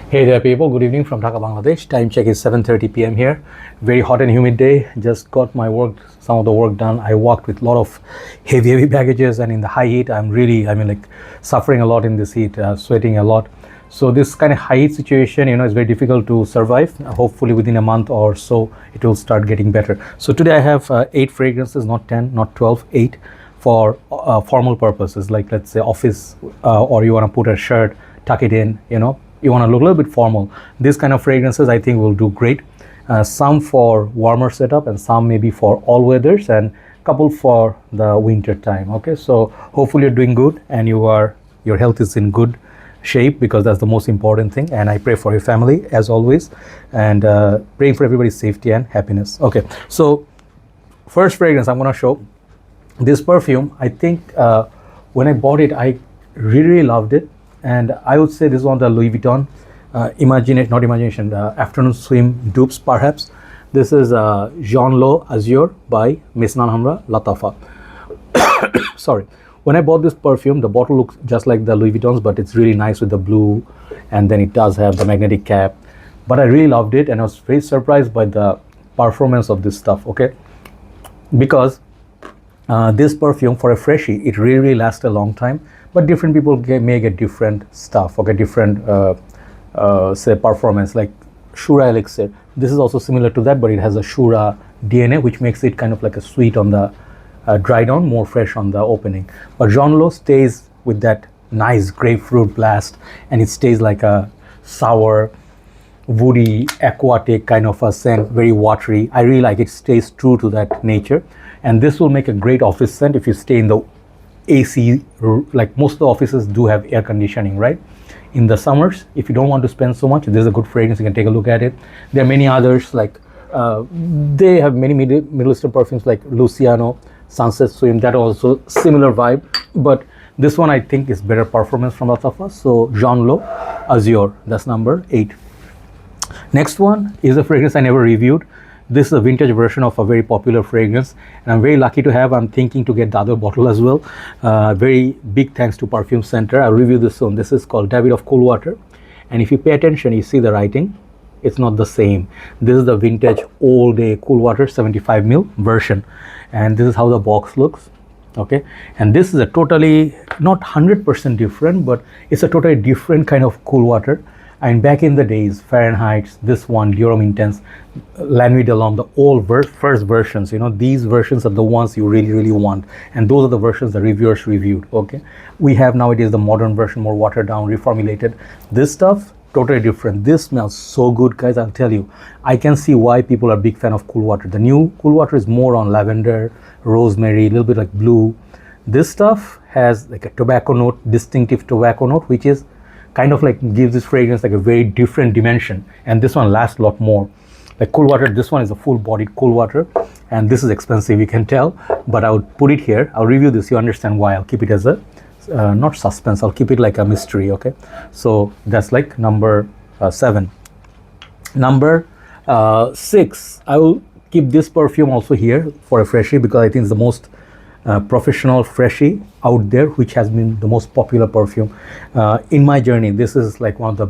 Hey there people, good evening from Dhaka, Bangladesh. Time check is 7:30 p.m. here. Very hot and humid day. Just got my work, some of the work done. I walked with a lot of heavy baggages, and in the high heat, like suffering a lot in this heat, sweating a lot. So this kind of high heat situation, is very difficult to survive. Hopefully within a month or so, it will start getting better. So today I have 8 fragrances, not 10, not 12, 8 for formal purposes, like let's say office, or you want to put a shirt, tuck it in, you want to look a little bit formal. These kind of fragrances I think will do great. Some for warmer setup and some maybe for all weathers, and couple for the winter time. Okay, so hopefully you're doing good and your health is in good shape, because that's the most important thing. And I pray for your family as always, and praying for everybody's safety and happiness. Okay, so first fragrance I'm going to show, this perfume. I think when I bought it, I really loved it. And I would say this is one of the Louis Vuitton afternoon swim dupes perhaps. This is Leau Azure by Maison Alhambra Latafa. Sorry. When I bought this perfume, the bottle looks just like the Louis Vuittons, but it's really nice with the blue, and then it does have the magnetic cap. But I really loved it, and I was very surprised by the performance of this stuff, okay? Because this perfume, for a freshie, it really lasts a long time. But different people may get different stuff, okay, different say performance, like Shura elixir. This is also similar to that, but it has a Shura DNA, which makes it kind of like a sweet on the dry down, more fresh on the opening. But Leau stays with that nice grapefruit blast, and it stays like a sour, woody, aquatic kind of a scent, very watery. I really like it. Stays true to that nature, and this will make a great office scent if you stay in the AC, like most of the offices do have air conditioning, right? In the summers, if you don't want to spend so much, there's a good fragrance. You can take a look at it. There are many others, like they have many Middle Eastern perfumes like Luciano, Sunset Swim, that also similar vibe. But this one I think is better performance from Latafa. So Leau Azure, that's number 8. Next one is a fragrance I never reviewed. This is a vintage version of a very popular fragrance, and I'm very lucky to have. I'm thinking to get the other bottle as well. Very big thanks to Perfume Center. I'll review this soon. This is called David of Cool Water, and if you pay attention, you see the writing. It's not the same. This is the vintage all day Cool Water 75ml version, and this is how the box looks. Okay, and this is a totally not 100% different, but it's a totally different kind of Cool Water. And back in the days, Fahrenheit, this one, Brioni Intense, La Nuit de l'Homme, the old first versions, these versions are the ones you really want. And those are the versions the reviewers reviewed, okay? We have nowadays the modern version, more watered down, reformulated. This stuff, totally different. This smells so good, guys, I'll tell you. I can see why people are a big fan of Cool Water. The new Cool Water is more on lavender, rosemary, a little bit like blue. This stuff has like a tobacco note, distinctive tobacco note, which is kind of like gives this fragrance like a very different dimension, and this one lasts a lot more. Like Cool Water, this one is a full-bodied Cool Water, and this is expensive, you can tell, but I would put it here. I'll review this, you understand why. I'll keep it as a not suspense, I'll keep it like a mystery, okay? So that's like number 7. Number 6, I will keep this perfume also here for a freshie, because I think it's the most professional freshie out there, which has been the most popular perfume in my journey. This is like one of the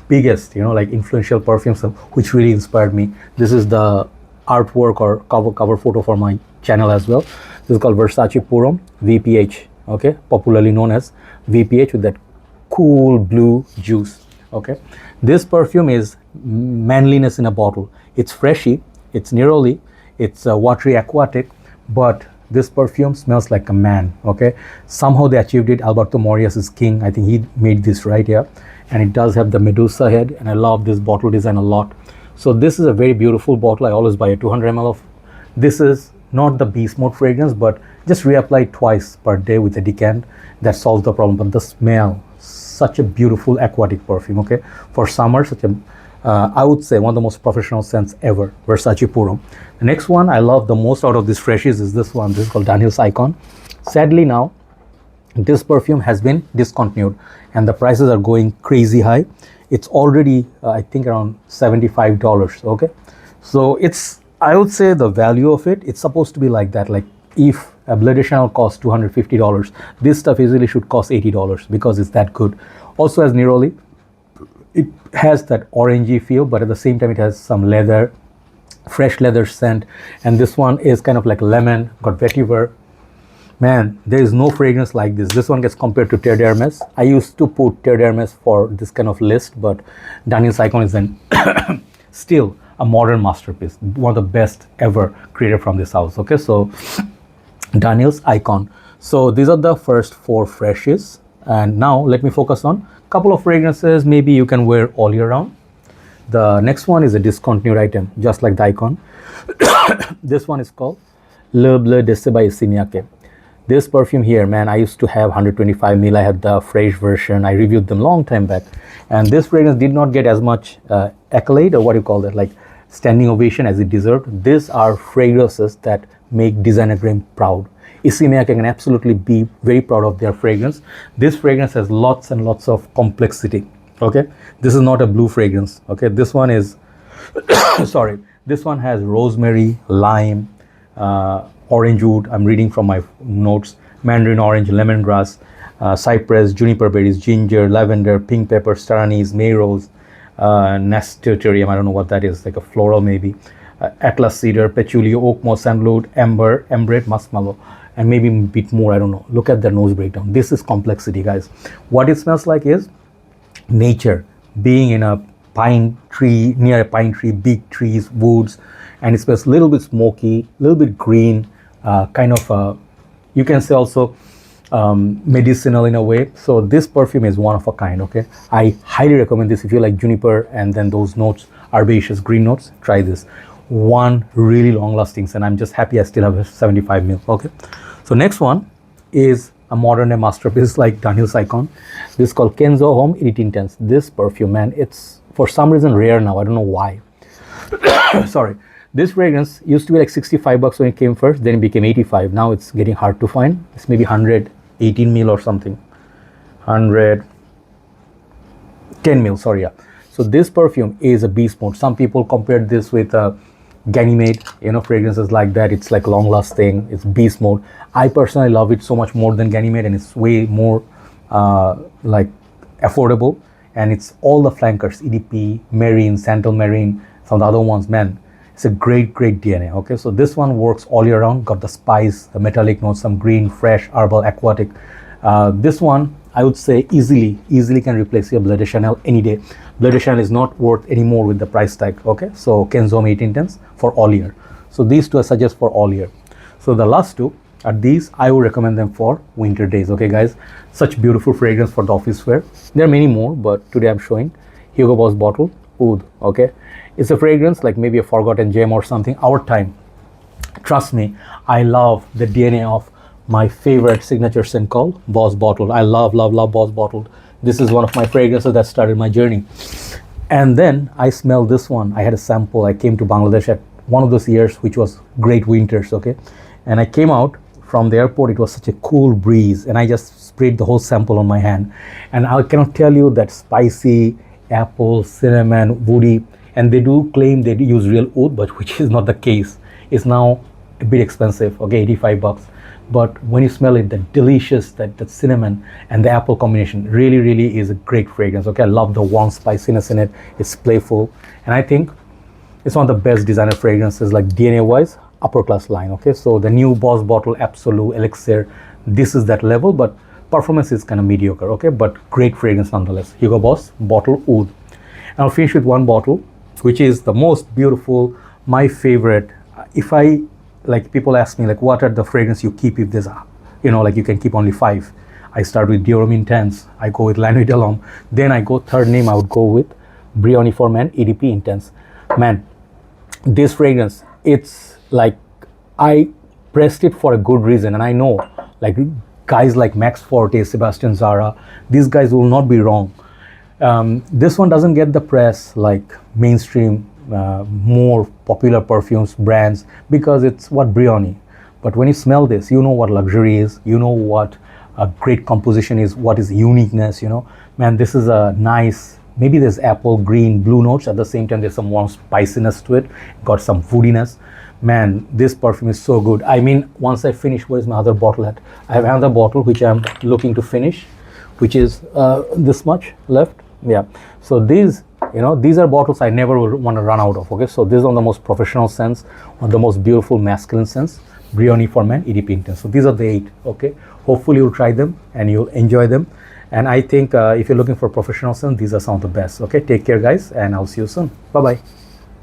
biggest, like influential perfumes which really inspired me. This is the artwork or cover photo for my channel as well. This is called Versace Purum VPH, okay, popularly known as VPH, with that cool blue juice. Okay, this perfume is manliness in a bottle. It's freshy, it's neroli, it's watery, aquatic, but this perfume smells like a man, okay? Somehow they achieved it. Alberto Morillas is king. I think he made this right here. And it does have the Medusa head, and I love this bottle design a lot. So this is a very beautiful bottle. I always buy a 200 ml of. This is not the beast mode fragrance, but just reapply it twice per day with a decant. That solves the problem. But the smell, such a beautiful aquatic perfume, okay? For summer, such a I would say one of the most professional scents ever, Versace Purum. The next one I love the most out of these freshies is this one. This is called Dunhill Icon. Sadly now, this perfume has been discontinued, and the prices are going crazy high. It's already, I think, around $75, okay? So it's, I would say the value of it, it's supposed to be like that. Like if a Bleue Chanel costs $250, this stuff easily should cost $80 because it's that good. Also has neroli. it has that orangey feel, but at the same time it has some leather, fresh leather scent. And this one is kind of like lemon, got vetiver. Man, there is no fragrance like this. This one gets compared to Terre d'Hermes. I used to put Terre d'Hermes for this kind of list, but Dunhill Icon is then still a modern masterpiece, one of the best ever created from this house. Okay, so Dunhill's Icon. So these are the first 4 freshes, and now let me focus on a couple of fragrances maybe you can wear all year round. The next one is a discontinued item, just like the Icon. This one is called Bleue Dissey by Simiake. This perfume here, man, I used to have 125 ml. I had the fresh version. I reviewed them long time back, and this fragrance did not get as much accolade, or what do you call that, like standing ovation, as it deserved. These are fragrances that make designer game proud. Simiake can absolutely be very proud of their fragrance. This fragrance has lots and lots of complexity. Okay, this is not a blue fragrance. Okay, this one is sorry, this one has rosemary, lime, orange wood, I'm reading from my notes, mandarin orange, lemongrass, cypress, juniper berries, ginger, lavender, pink pepper, star anise, May rose, nasturtium, I don't know what that is, like a floral maybe, atlas cedar, patchouli, oak moss, sandalwood, amber, ambrette, muskmallow, and maybe a bit more, I don't know. Look at the nose breakdown. This is complexity, guys. What it smells like is nature, being in a pine tree, near a pine tree, big trees, woods, and it smells a little bit smoky, a little bit green, kind of, you can say also medicinal in a way. So this perfume is one of a kind. Okay, I highly recommend this if you like juniper and then those notes, herbaceous green notes. Try this. One really long lasting scent. I'm just happy I still have a 75 ml. Okay, so next one is a modern day masterpiece like Dunhill's Icon. This is called Kenzo Homme Edp Intense. This perfume, man, it's for some reason rare now. I don't know why. Sorry. This fragrance used to be like 65 bucks when it came first, then it became 85. Now it's getting hard to find. It's maybe 118 mil or something. 110 mil, sorry, yeah. So this perfume is a beast mode. Some people compared this with Ganymede, you know, fragrances like that. It's like long lasting, it's beast mode. I personally love it so much more than Ganymede, and it's way more like affordable. And it's all the flankers, EDP, Marine, Santal Marine, some of the other ones, man. It's a great DNA. Okay, so this one works all year round. Got the spice, the metallic notes, some green, fresh, herbal, aquatic. This one, I would say easily can replace your Bleu de Chanel any day. Bleu de Chanel is not worth anymore with the price tag. Okay, so Kenzo Homme Edp Intense for all year. So these two I suggest for all year. So the last two are these. I would recommend them for winter days. Okay, guys, such beautiful fragrance for the office wear. There are many more, but today I'm showing Hugo Boss bottle Oud. Okay, it's a fragrance like maybe a forgotten gem or something. Our time. Trust me, I love the DNA of my favorite signature scent called Boss Bottled. I love Boss Bottled. This is one of my fragrances that started my journey. And then I smelled this one. I had a sample. I came to Bangladesh at one of those years, which was great winters. Okay, and I came out from the airport. It was such a cool breeze, and I just sprayed the whole sample on my hand. And I cannot tell you that spicy apple, cinnamon, woody, and they do claim they use real oud, but which is not the case. It's now a bit expensive. Okay, 85 bucks. But when you smell it, the delicious, that cinnamon and the apple combination really is a great fragrance. Okay, I love the warm spiciness in it. It's playful, and I think it's one of the best designer fragrances, like DNA wise, upper class line. Okay, so the new Boss Bottle, Absolute, Elixir, this is that level, but performance is kind of mediocre. Okay, but great fragrance nonetheless. Hugo Boss Bottle Oud. And I'll finish with one bottle, which is the most beautiful, my favorite. If I, like, people ask me like, what are the fragrance you keep if there's, you know, like you can keep only 5. I start with Brioni Intense, I go with La Nuit de l'Homme, then I go third name, I would go with Brioni for Men Edp Intense. Man, this fragrance, it's like, I pressed it for a good reason, and I know like guys like Max Forte, Sebastian Zara, these guys will not be wrong. This one doesn't get the press like mainstream, more popular perfumes brands, because it's what Brioni. But when you smell this, you know what luxury is, you know what a great composition is, what is uniqueness, you know. Man, this is a nice, maybe there's apple, green, blue notes. At the same time, there's some warm spiciness to it, got some foodiness. Man, this perfume is so good. I mean, once I finish, where's my other bottle at? I have another bottle which I'm looking to finish, which is this much left. Yeah, so these, you know, these are bottles I never will want to run out of. Okay, so this is on the most professional sense, on the most beautiful masculine sense, Brioni for men, EDP Intense. So these are the 8. Okay, hopefully you'll try them and you'll enjoy them. And I think if you're looking for professional sense, these are some of the best. Okay, take care guys, and I'll see you soon. Bye bye.